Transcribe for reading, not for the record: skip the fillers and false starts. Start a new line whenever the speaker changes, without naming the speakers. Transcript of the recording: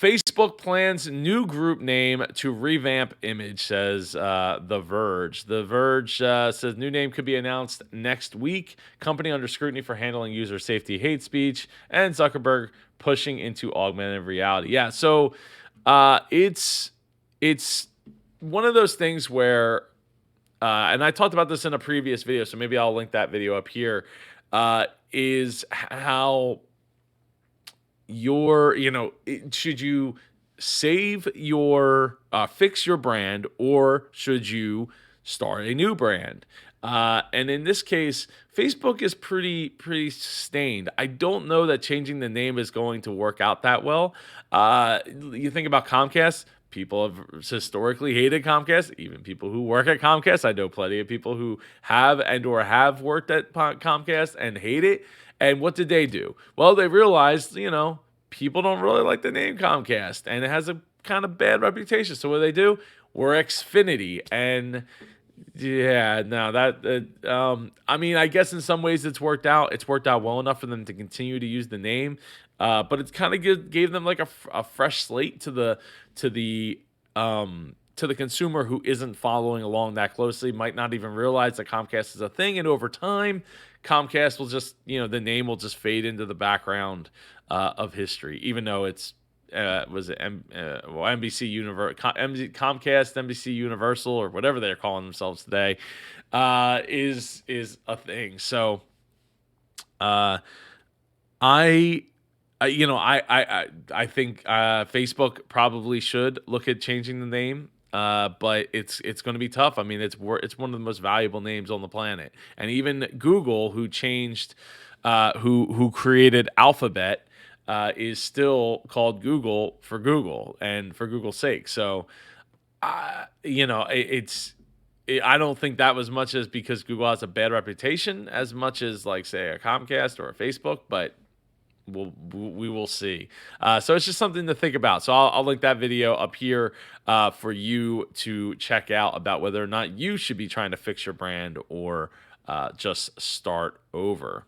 Facebook plans new group name to revamp image, says The Verge. The Verge says new name could be announced next week. Company under scrutiny for handling user safety, hate speech, and Zuckerberg pushing into augmented reality. Yeah, so it's one of those things where, and I talked about this in a previous video, so maybe I'll link that video up here. Is how should you save your fix your brand, or should you start a new brand? And in this case, Facebook is pretty stained. I don't know that changing the name is going to work out that well. You think about Comcast. People have historically hated Comcast. Even people who work at Comcast, I know plenty of people who have worked at Comcast and hate it. And what did they do? Well, they realized, people don't really like the name Comcast, and it has a kind of bad reputation. So what do they do? We're Xfinity, and yeah, no, I mean, I guess in some ways it's worked out. It's worked out well enough for them to continue to use the name, but it's kind of gave them like a fresh slate to the consumer who isn't following along that closely, might not even realize that Comcast is a thing, and over time, Comcast will just, the name will just fade into the background of history, even though it's NBC Comcast, NBC Universal, or whatever they're calling themselves today, is a thing. So, uh, I, I think Facebook probably should look at changing the name. But it's going to be tough. I mean, it's one of the most valuable names on the planet, and even Google, who changed, who created Alphabet, is still called Google for Google and for Google's sake. So, I don't think that was much as because Google has a bad reputation as much as like say a Comcast or a Facebook, but we will see. So it's just something to think about. So I'll link that video up here for you to check out about whether or not you should be trying to fix your brand or just start over.